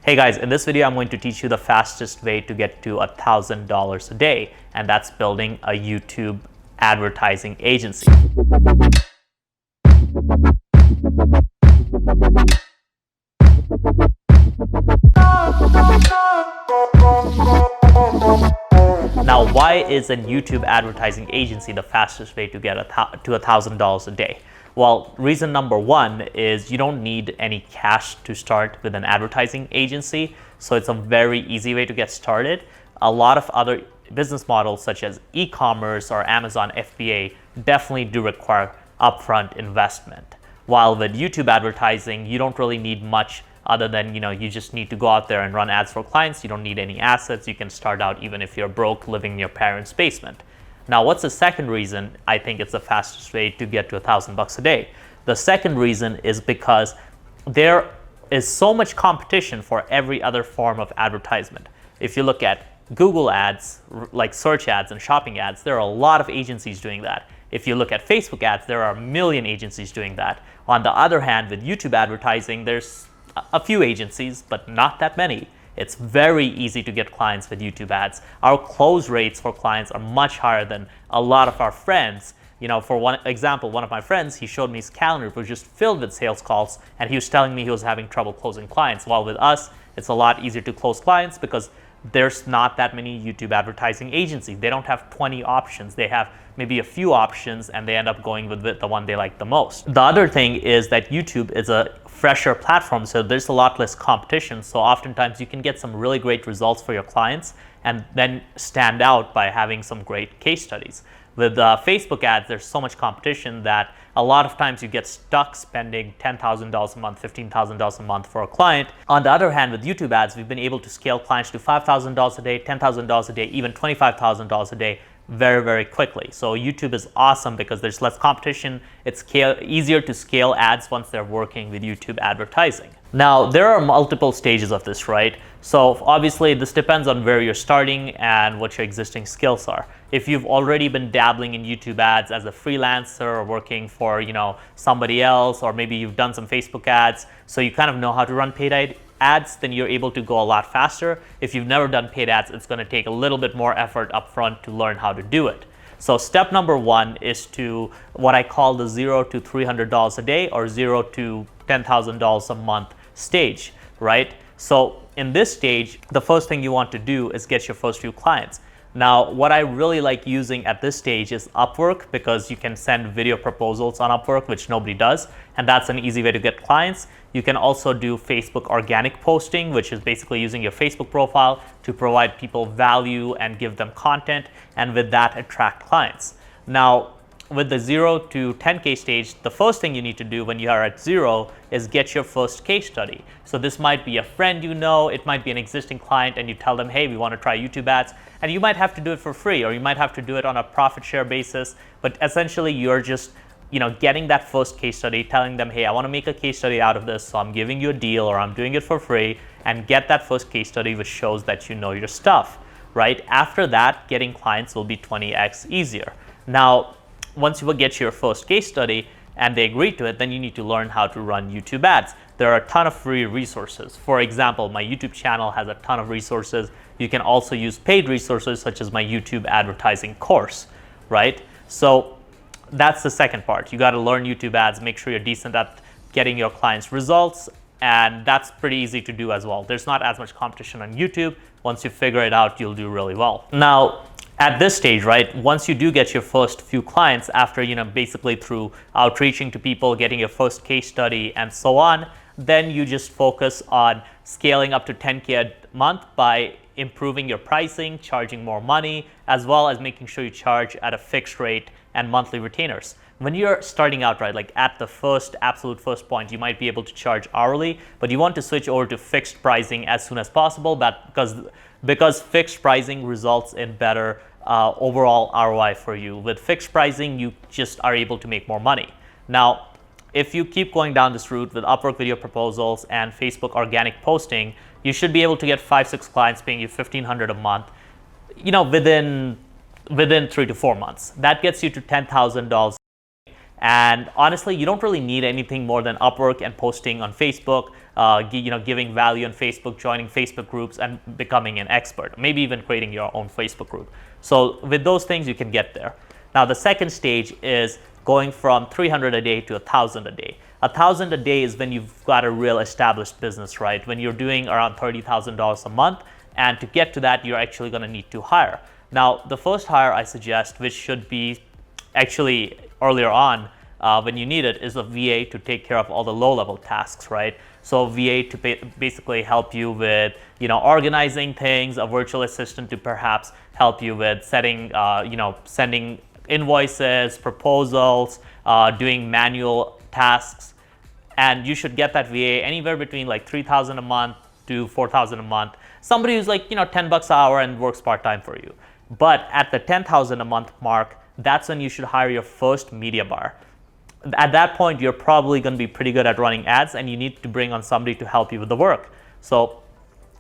Hey guys, in this video I'm going to teach you the fastest way to get to $1,000 a day, and that's building a YouTube advertising agency. Now, why is a YouTube advertising agency the fastest way to get to $1,000 a day? Well, reason number one is you don't need any cash to start with an advertising agency, so it's a very easy way to get started. A lot of other business models such as e-commerce or Amazon FBA definitely do require upfront investment. While with YouTube advertising, you don't really need much other than, you just need to go out there and run ads for clients. You don't need any assets. You can start out even if you're broke living in your parents' basement. Now, what's the second reason I think it's the fastest way to get to $1,000 a day? The second reason is because there is so much competition for every other form of advertisement. If you look at Google ads, like search ads and shopping ads, there are a lot of agencies doing that. If you look at Facebook ads, there are a million agencies doing that. On the other hand, with YouTube advertising, there's a few agencies, but not that many. It's very easy to get clients with YouTube ads. Our close rates for clients are much higher than a lot of our friends. For one example, one of my friends, he showed me his calendar. It was just filled with sales calls, and he was telling me he was having trouble closing clients. While with us, it's a lot easier to close clients because there's not that many YouTube advertising agencies. They don't have 20 options. They have maybe a few options, and they end up going with the one they like the most. The other thing is that YouTube is a fresher platform, so there's a lot less competition. So oftentimes you can get some really great results for your clients and then stand out by having some great case studies. With Facebook ads, there's so much competition that a lot of times you get stuck spending $10,000 a month, $15,000 a month for a client. On the other hand, with YouTube ads, we've been able to scale clients to $5,000 a day, $10,000 a day, even $25,000 a day very, very quickly. So YouTube is awesome because there's less competition. It's easier to scale ads once they're working with YouTube advertising. Now, there are multiple stages of this, right? So obviously this depends on where you're starting and what your existing skills are. If you've already been dabbling in YouTube ads as a freelancer or working for, somebody else, or maybe you've done some Facebook ads, so you kind of know how to run paid ads, then you're able to go a lot faster. If you've never done paid ads, it's going to take a little bit more effort upfront to learn how to do it. So step number one is to what I call the $0 to $300 a day or $0 to $10,000 a month stage, right? So in this stage, the first thing you want to do is get your first few clients. Now, what I really like using at this stage is Upwork, because you can send video proposals on Upwork, which nobody does, and that's an easy way to get clients. You can also do Facebook organic posting, which is basically using your Facebook profile to provide people value and give them content, and with that attract clients. Now, with the 0 to 10K stage, the first thing you need to do when you are at 0 is get your first case study. So this might be a friend it might be an existing client, and you tell them, hey, we want to try YouTube ads, and you might have to do it for free, or you might have to do it on a profit share basis, but essentially you're just getting that first case study, telling them, hey, I want to make a case study out of this, so I'm giving you a deal or I'm doing it for free, and get that first case study which shows that you know your stuff, right? After that, getting clients will be 20x easier. Now, once you get your first case study and they agree to it, then you need to learn how to run YouTube ads. There are a ton of free resources. For example, my YouTube channel has a ton of resources. You can also use paid resources such as my YouTube advertising course, right? So that's the second part. You got to learn YouTube ads, make sure you're decent at getting your clients results, and that's pretty easy to do as well. There's not as much competition on YouTube. Once you figure it out, you'll do really well. Now, at this stage, right, once you do get your first few clients after, basically through outreaching to people, getting your first case study and so on, then you just focus on scaling up to 10K a month by improving your pricing, charging more money, as well as making sure you charge at a fixed rate and monthly retainers. When you're starting out, right, like at the absolute first point, you might be able to charge hourly, but you want to switch over to fixed pricing as soon as possible, because fixed pricing results in better overall ROI for you. With fixed pricing, you just are able to make more money. Now, if you keep going down this route with Upwork video proposals and Facebook organic posting, you should be able to get 5-6 clients paying you $1,500 a month, within 3 to 4 months. That gets you to $10,000. And honestly, you don't really need anything more than Upwork and posting on Facebook. giving value on Facebook, joining Facebook groups, and becoming an expert, maybe even creating your own Facebook group. So with those things, you can get there. Now, the second stage is going from 300 a day to 1,000 a day. 1,000 a day is when you've got a real established business, right? When you're doing around $30,000 a month, and to get to that, you're actually going to need to hire. Now, the first hire I suggest, which should be actually earlier on when you need it, is a VA to take care of all the low-level tasks, right? So VA to basically help you with, organizing things, a virtual assistant to perhaps help you with setting, sending invoices, proposals, doing manual tasks. And you should get that VA anywhere between like $3,000 a month to $4,000 a month. Somebody who's like, $10 an hour and works part-time for you. But at the $10,000 a month mark, that's when you should hire your first media buyer. At that point, you're probably going to be pretty good at running ads, and you need to bring on somebody to help you with the work. So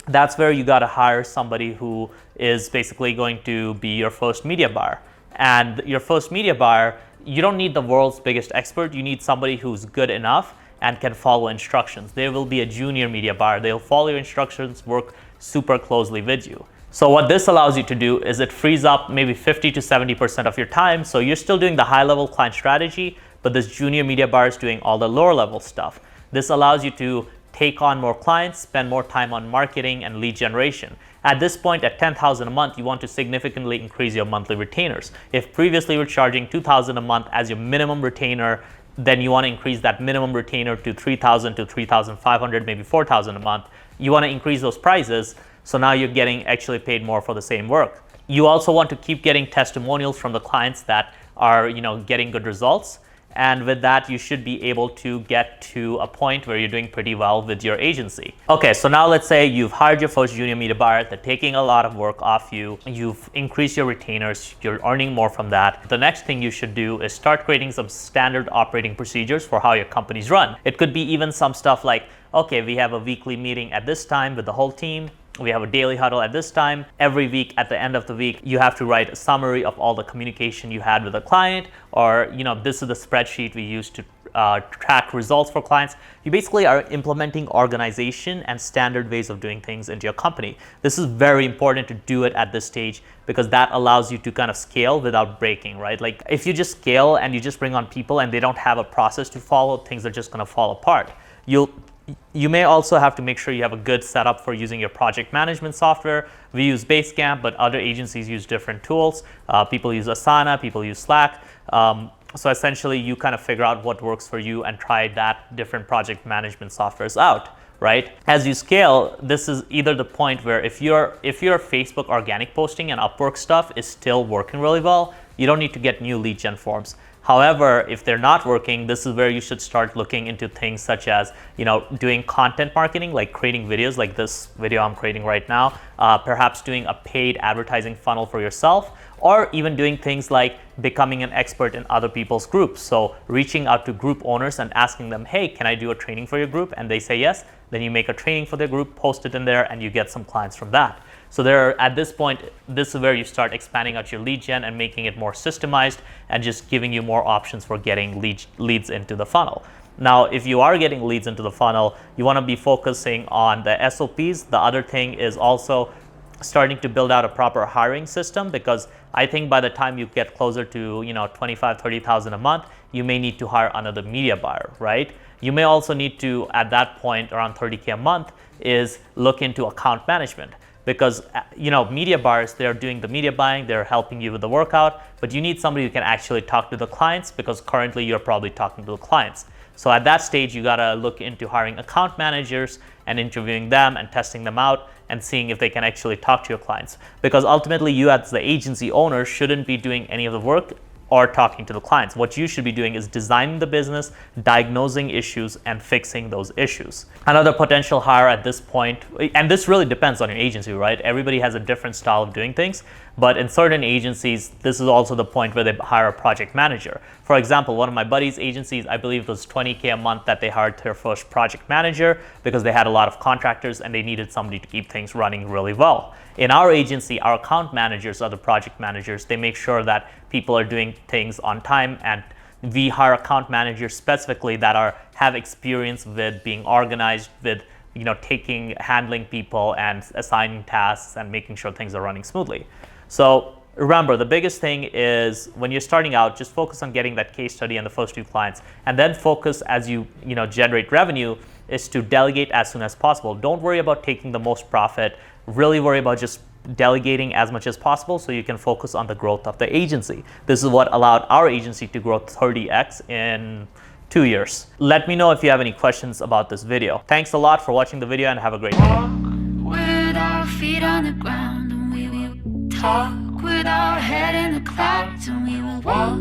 that's where you got to hire somebody who is basically going to be your first media buyer. And your first media buyer, you don't need the world's biggest expert. You need somebody who's good enough and can follow instructions. They will be a junior media buyer. They'll follow your instructions, work super closely with you. So what this allows you to do is it frees up maybe 50 to 70% of your time. So you're still doing the high-level client strategy, but this junior media buyer is doing all the lower-level stuff. This allows you to take on more clients, spend more time on marketing and lead generation. At this point, at $10,000 a month, you want to significantly increase your monthly retainers. If previously you were charging $2,000 a month as your minimum retainer, then you want to increase that minimum retainer to $3,000 to $3,500, maybe $4,000 a month. You want to increase those prices, so now you're getting actually paid more for the same work. You also want to keep getting testimonials from the clients that are, getting good results. And with that, you should be able to get to a point where you're doing pretty well with your agency. Okay, so now let's say you've hired your first junior media buyer. They're taking a lot of work off you. You've increased your retainers. You're earning more from that. The next thing you should do is start creating some standard operating procedures for how your company's run. It could be even some stuff like, okay, we have a weekly meeting at this time with the whole team. We have a daily huddle at this time. Every week, at the end of the week, you have to write a summary of all the communication you had with a client, or this is the spreadsheet we use to track results for clients. You basically are implementing organization and standard ways of doing things into your company. This is very important to do it at this stage because that allows you to kind of scale without breaking, right? Like if you just scale and you just bring on people and they don't have a process to follow, things are just going to fall apart. You may also have to make sure you have a good setup for using your project management software. We use Basecamp, but other agencies use different tools. People use Asana, people use Slack. So essentially, you kind of figure out what works for you and try that different project management softwares out, right? As you scale, this is either the point where if your Facebook organic posting and Upwork stuff is still working really well, you don't need to get new lead gen forms. However, if they're not working, this is where you should start looking into things such as, doing content marketing, like creating videos like this video I'm creating right now, perhaps doing a paid advertising funnel for yourself, or even doing things like becoming an expert in other people's groups. So reaching out to group owners and asking them, hey, can I do a training for your group? And they say yes. Then you make a training for their group, post it in there, and you get some clients from that. So at this point, this is where you start expanding out your lead gen and making it more systemized and just giving you more options for getting leads into the funnel. Now, if you are getting leads into the funnel, you want to be focusing on the SOPs. The other thing is also starting to build out a proper hiring system, because I think by the time you get closer to $25,000-$30,000 a month, you may need to hire another media buyer, right? You may also need to, at that point, around $30K a month, is look into account management. Because media buyers, they're doing the media buying, they're helping you with the workout, but you need somebody who can actually talk to the clients, because currently you're probably talking to the clients. So at that stage, you gotta look into hiring account managers and interviewing them and testing them out and seeing if they can actually talk to your clients. Because ultimately, you as the agency owner shouldn't be doing any of the work or talking to the clients. What you should be doing is designing the business, diagnosing issues, and fixing those issues. Another potential hire at this point, and this really depends on your agency, right? Everybody has a different style of doing things, but in certain agencies, this is also the point where they hire a project manager. For example, one of my buddies' agencies, I believe it was $20K a month that they hired their first project manager because they had a lot of contractors and they needed somebody to keep things running really well. In our agency, our account managers are the project managers. They make sure that people are doing things on time and We hire account managers specifically that have experience with being organized, with handling people and assigning tasks and making sure things are running smoothly. So remember, the biggest thing is when you're starting out, just focus on getting that case study and the first 2 clients, and then focus as you generate revenue is to delegate as soon as possible. Don't worry about taking the most profit. Really worry about just delegating as much as possible so you can focus on the growth of the agency. This is what allowed our agency to grow 30x in 2 years. Let me know if you have any questions about this video. Thanks a lot for watching the video and have a great day. With our feet on the ground, and we will talk with our head in the clouds, and we will walk